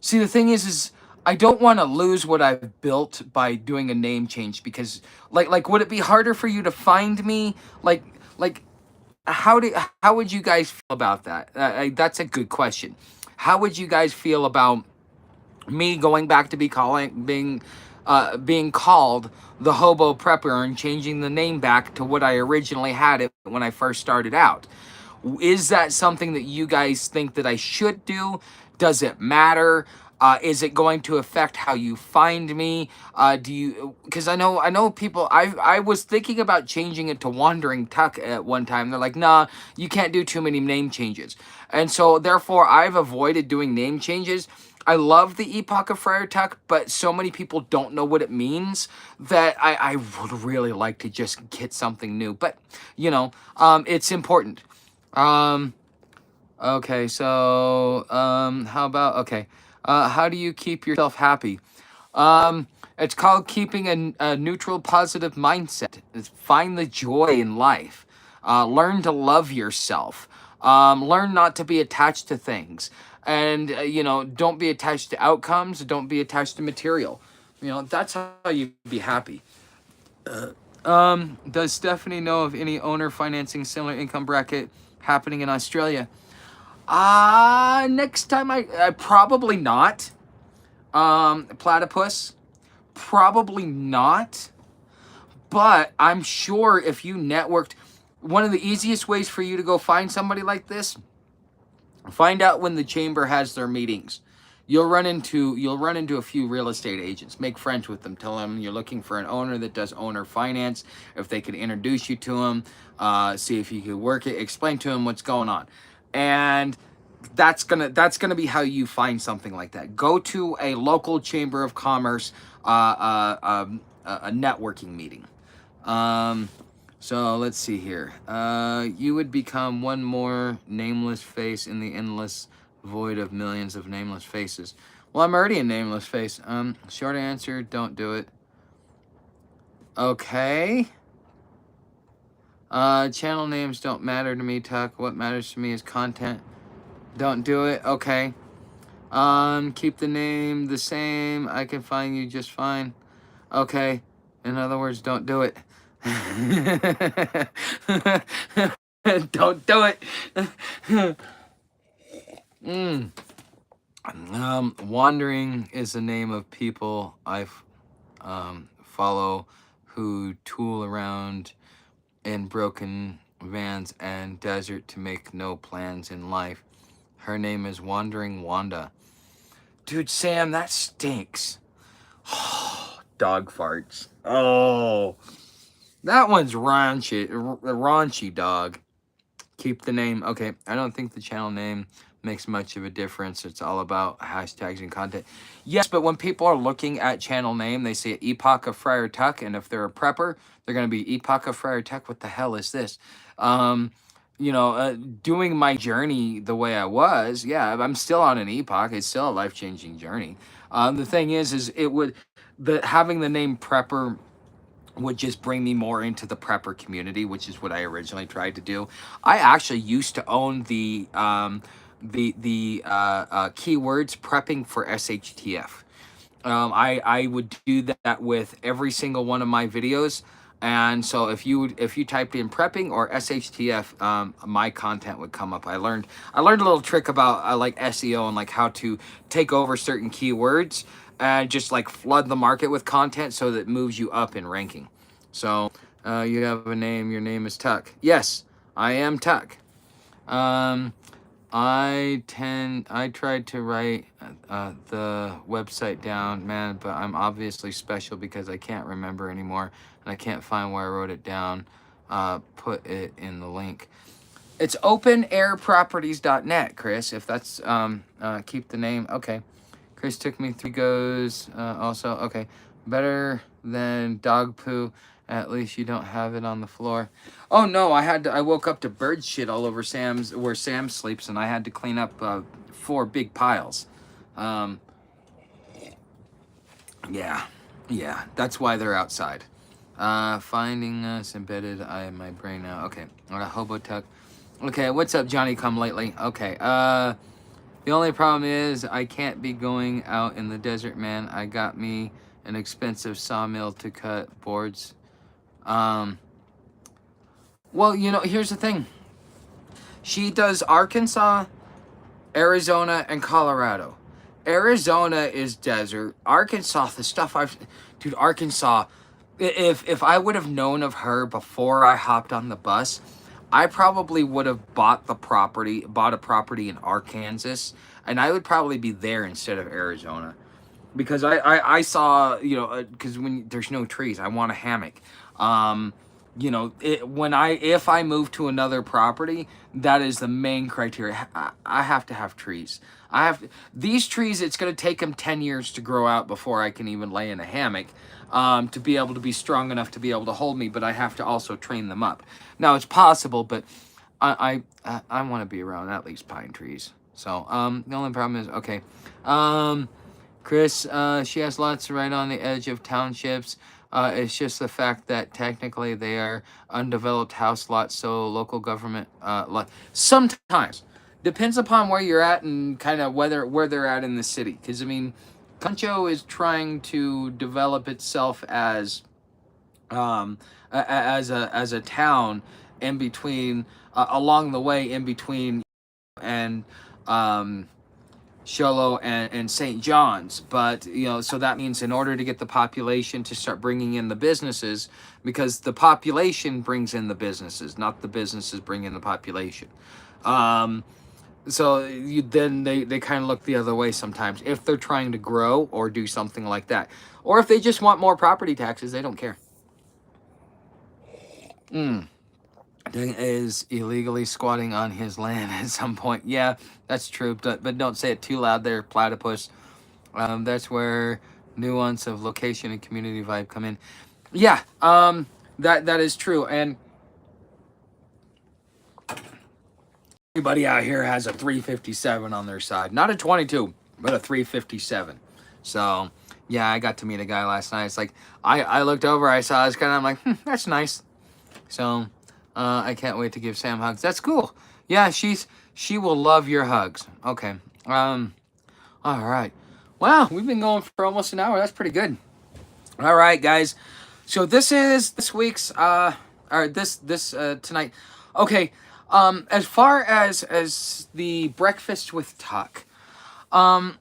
see, the thing is I don't want to lose what I've built by doing a name change, because would it be harder for you to find me? How would you guys feel about that? That's a good question. How would you guys feel about me going back to being called the Hobo Prepper and changing the name back to what I originally had it when I first started out? Is that something that you guys think that I should do? Does it matter? Is it going to affect how you find me? Do you? Because I know people. I was thinking about changing it to Wandering Tuck at one time. They're like, nah, you can't do too many name changes, and so therefore I've avoided doing name changes. I love the Epoch of Friar Tuck, but so many people don't know what it means that I would really like to just get something new. But it's important. Um, Okay, so how about how do you keep yourself happy? It's called keeping a neutral, positive mindset. Find the joy in life. Learn to love yourself. Learn not to be attached to things, and don't be attached to outcomes. Don't be attached to material. That's how you be happy. Does Stephanie know of any owner financing similar income bracket happening in Australia? Next time I probably not. Platypus, probably not. But I'm sure if you networked, one of the easiest ways for you to go find somebody like this, find out when the chamber has their meetings. You'll run into a few real estate agents. Make friends with them. Tell them you're looking for an owner that does owner finance. If they could introduce you to them, see if you could work it. Explain to them what's going on, and that's gonna be how you find something like that. Go to a local chamber of commerce, a networking meeting. So let's see here. You would become one more nameless face in the endless void of millions of nameless faces. Well, I'm already a nameless face. Short answer, don't do it. Okay. Channel names don't matter to me, Tuck. What matters to me is content. Don't do it. Okay. Keep the name the same. I can find you just fine. Okay. In other words, don't do it. Don't do it. Wandering is the name of people I follow who tool around in broken vans and desert to make no plans in life. Her name is Wandering Wanda. Dude, Sam, that stinks. Dog farts. Oh, that one's raunchy dog. Keep the name. Okay, I don't think the channel name makes much of a difference. It's all about hashtags and content. Yes, but when people are looking at channel name, they say Epoch of Friar Tuck, and if they're a prepper, they're going to be Epoch of Friar Tuck. What the hell is this? Doing my journey the way I was, yeah, I'm still on an epoch. It's still a life-changing journey. The thing is having the name prepper would just bring me more into the prepper community, which is what I originally tried to do. I actually used to own the keywords prepping for SHTF. I would do that with every single one of my videos. And so if you typed in prepping or SHTF, my content would come up. I learned a little trick about like SEO and like how to take over certain keywords and just like flood the market with content so that it moves you up in ranking. So you have a name. Your name is Tuck. Yes, I am Tuck. I tried to write the website down, man, but I'm obviously special because I can't remember anymore, and I can't find where I wrote it down. Put it in the link. It's openairproperties.net, Chris, if that's, keep the name. Okay. Chris took me 3 goes, also. Okay. Better than dog poo. At least you don't have it on the floor. Oh no, I woke up to bird shit all over where Sam sleeps, and I had to clean up 4 big piles. Yeah, that's why they're outside. Finding us embedded in my brain now. Okay, Hobo Tuck. Okay, what's up, Johnny come lately? Okay, the only problem is I can't be going out in the desert, man. I got me an expensive sawmill to cut boards. Well, here's the thing. She does Arkansas, Arizona, and Colorado. Arizona is desert. Arkansas, the stuff dude, Arkansas, if I would have known of her before I hopped on the bus, I probably would have bought a property in Arkansas, and I would probably be there instead of Arizona, because I saw, because when there's no trees, I want a hammock. Um, if I move to another property, that is the main criteria. I have to have trees. These trees. It's going to take them 10 years to grow out before I can even lay in a hammock, to be able to be strong enough to be able to hold me. But I have to also train them up. Now it's possible, but I want to be around at least pine trees. So the only problem is, okay. Chris, she has lots right on the edge of townships. It's just the fact that technically they are undeveloped house lots, so local government sometimes depends upon where you're at and kind of where they're at in the city. Because I mean, Concho is trying to develop itself as as a town in between, along the way in between, and Sholo and St. John's. But so that means in order to get the population to start bringing in the businesses, because the population brings in the businesses, not the businesses bring in the population. So then they kind of look the other way sometimes if they're trying to grow or do something like that, or if they just want more property taxes, they don't care. Is illegally squatting on his land at some point. Yeah, that's true, but don't say it too loud there, platypus. That's where nuance of location and community vibe come in. Yeah, that is true. And everybody out here has a 357 on their side. Not a 22, but a 357. So, yeah, I got to meet a guy last night. It's like, I looked over, I saw this guy, and I'm like, that's nice. So, I can't wait to give Sam hugs. That's cool. Yeah, she will love your hugs. Okay. All right. Wow, we've been going for almost an hour. That's pretty good. All right, guys. So this is this week's tonight. Okay. As far as the breakfast with Tuck, so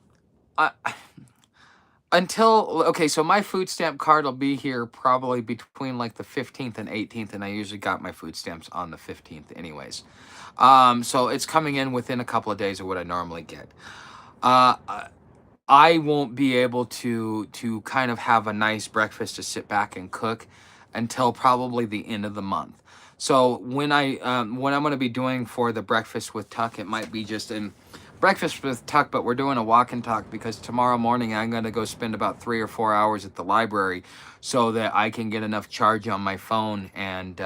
my food stamp card will be here probably between like the 15th and 18th, and I usually got my food stamps on the 15th anyways. So it's coming in within a couple of days of what I normally get. I won't be able to kind of have a nice breakfast to sit back and cook until probably the end of the month. So when I'm going to be doing for the breakfast with Tuck, it might be just in breakfast with Tuck, but we're doing a walk and talk because tomorrow morning I'm going to go spend about 3 or 4 hours at the library so that I can get enough charge on my phone and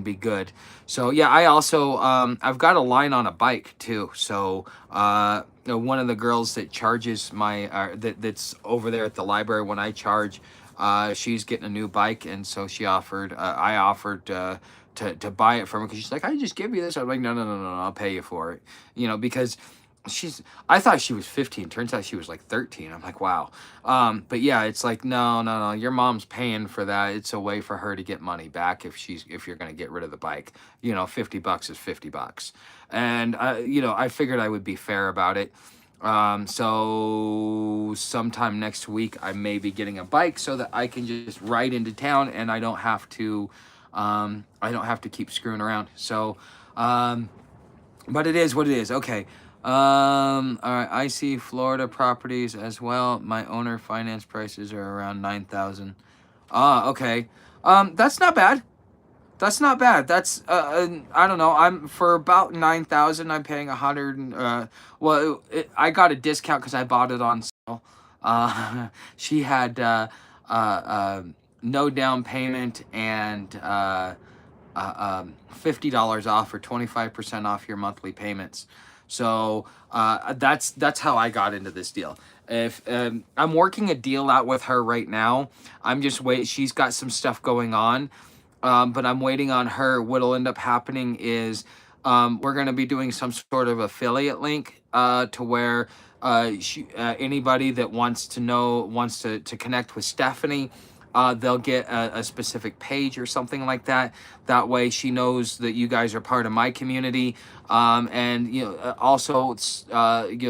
be good. So yeah, I also I've got a line on a bike too. So one of the girls that charges my that's over there at the library when I charge, she's getting a new bike, and so she offered I offered to buy it from her, because she's like, I just give you this. I'm like, no, I'll pay you for it. Because I thought she was 15. Turns out she was like 13. I'm like, wow. But yeah, it's like, no. Your mom's paying for that. It's a way for her to get money back if you're going to get rid of the bike. $50 is $50. And, I figured I would be fair about it. So sometime next week, I may be getting a bike so that I can just ride into town and I don't have to keep screwing around. So, but it is what it is. Okay. All right. I see Florida properties as well. My owner finance prices are around 9,000. Okay. That's not bad. That's not bad. That's I don't know. I'm for about 9,000. I'm paying 100. I got a discount because I bought it on sale. She had no down payment and $50 off or 25% off your monthly payments. So that's how I got into this deal. If I'm working a deal out with her right now, I'm just wait. She's got some stuff going on. But I'm waiting on her. What'll end up happening is we're going to be doing some sort of affiliate link to where anybody that wants to connect with Stephanie, they'll get a specific page or something like that. That way she knows that you guys are part of my community. And also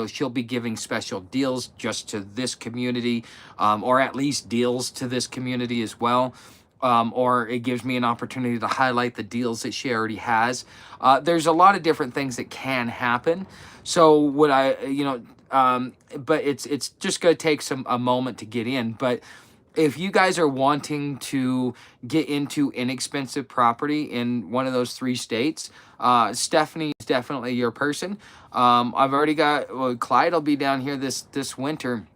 she'll be giving special deals just to this community, or at least deals to this community as well. or it gives me an opportunity to highlight the deals that she already has. There's a lot of different things that can happen. So would I, but it's just going to take a moment to get in. But if you guys are wanting to get into inexpensive property in one of those 3 states, Stephanie is definitely your person. I've already got, well, Clyde will be down here this winter.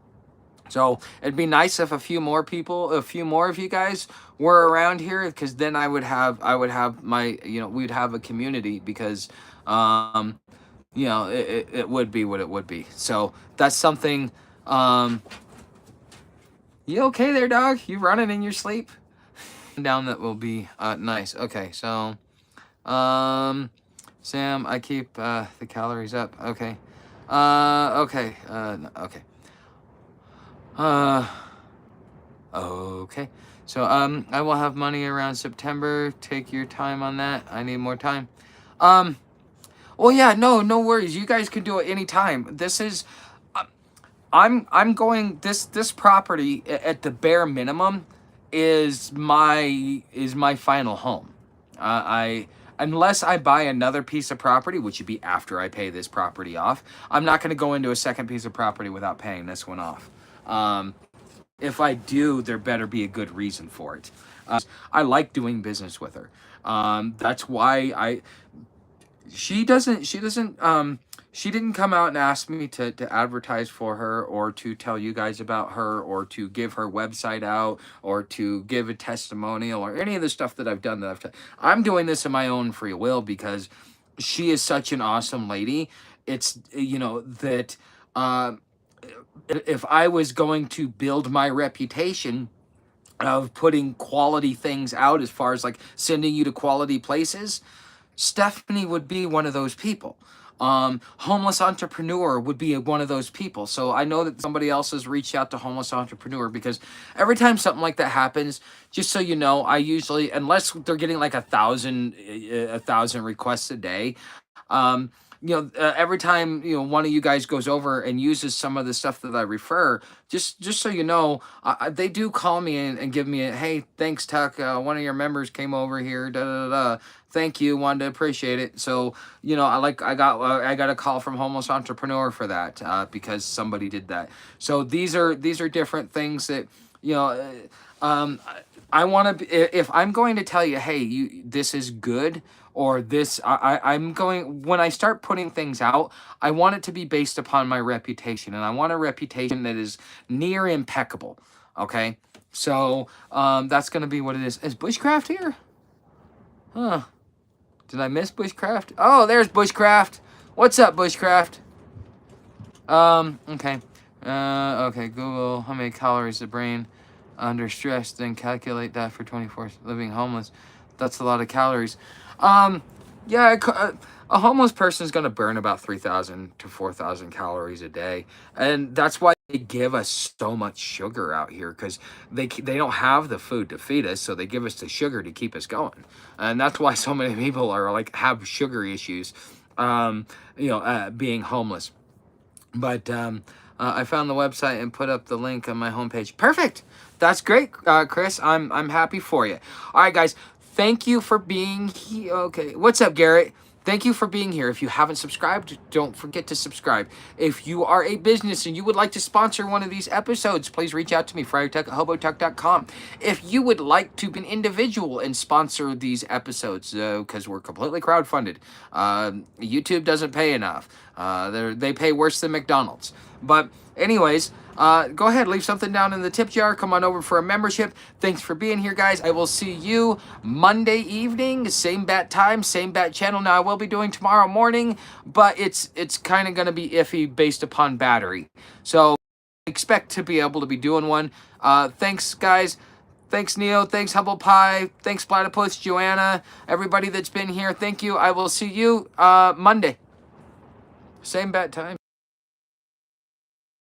So it'd be nice if a few more of you guys were around here, because then I would have my, we'd have a community, because, it would be what it would be. So that's something, you okay there, dog? You running in your sleep? Down, that will be, nice. Okay. So, Sam, I keep, the calories up. Okay. Okay. Okay. Okay. So, I will have money around September. Take your time on that. I need more time. Well, yeah, no worries. You guys can do it anytime. This is, I'm going, this property at the bare minimum is my final home. Unless I buy another piece of property, which would be after I pay this property off, I'm not going to go into a second piece of property without paying this one off. If I do, there better be a good reason for it. I like doing business with her. That's why she didn't come out and ask me to advertise for her, or to tell you guys about her, or to give her website out, or to give a testimonial, or any of the stuff that I've done I'm doing this in my own free will, because she is such an awesome lady. It's, that, if I was going to build my reputation of putting quality things out, as far as like sending you to quality places, Stephanie would be one of those people. Homeless Entrepreneur would be one of those people. So I know that somebody else has reached out to Homeless Entrepreneur, because every time something like that happens, just so you know, I usually, unless they're getting like 1,000 requests a day, every time, one of you guys goes over and uses some of the stuff that I refer, just so you know, they do call me and give me hey, thanks, Tuck. One of your members came over here. Da da da. Thank you. Wanted to appreciate it. So, I got a call from Homeless Entrepreneur for that, because somebody did that. So these are different things that, I want to, if I'm going to tell you, hey, this is good, or this, I'm going, when I start putting things out, I want it to be based upon my reputation, and I want a reputation that is near impeccable. Okay. So, that's going to be what it is. Is Bushcraft here? Huh. Did I miss Bushcraft? Oh, there's Bushcraft. What's up, Bushcraft? Okay. Okay, Google, how many calories the brain under stress, then calculate that for 24 living homeless. That's a lot of calories. Yeah, a homeless person is going to burn about 3,000 to 4,000 calories a day. And that's why they give us so much sugar out here, because they don't have the food to feed us, so they give us the sugar to keep us going. And that's why so many people are like, have sugar issues, being homeless. But I found the website and put up the link on my homepage. Perfect. That's great, Chris. I'm happy for you. All right, guys. Thank you for being here. Okay. What's up, Garrett? Thank you for being here. If you haven't subscribed, don't forget to subscribe. If you are a business and you would like to sponsor one of these episodes, please reach out to me, friartuck@hobotuck.com. If you would like to be an individual and sponsor these episodes, because we're completely crowdfunded. YouTube doesn't pay enough. They pay worse than McDonald's. But anyways, go ahead, leave something down in the tip jar. Come on over for a membership. Thanks for being here, guys. I will see you Monday evening, same bat time, same bat channel. Now, I will be doing tomorrow morning, but it's kind of going to be iffy based upon battery. So expect to be able to be doing one. Thanks, guys. Thanks, Neo. Thanks, Humble Pie. Thanks, Platypus, Joanna, everybody that's been here. Thank you. I will see you Monday. Same bat time.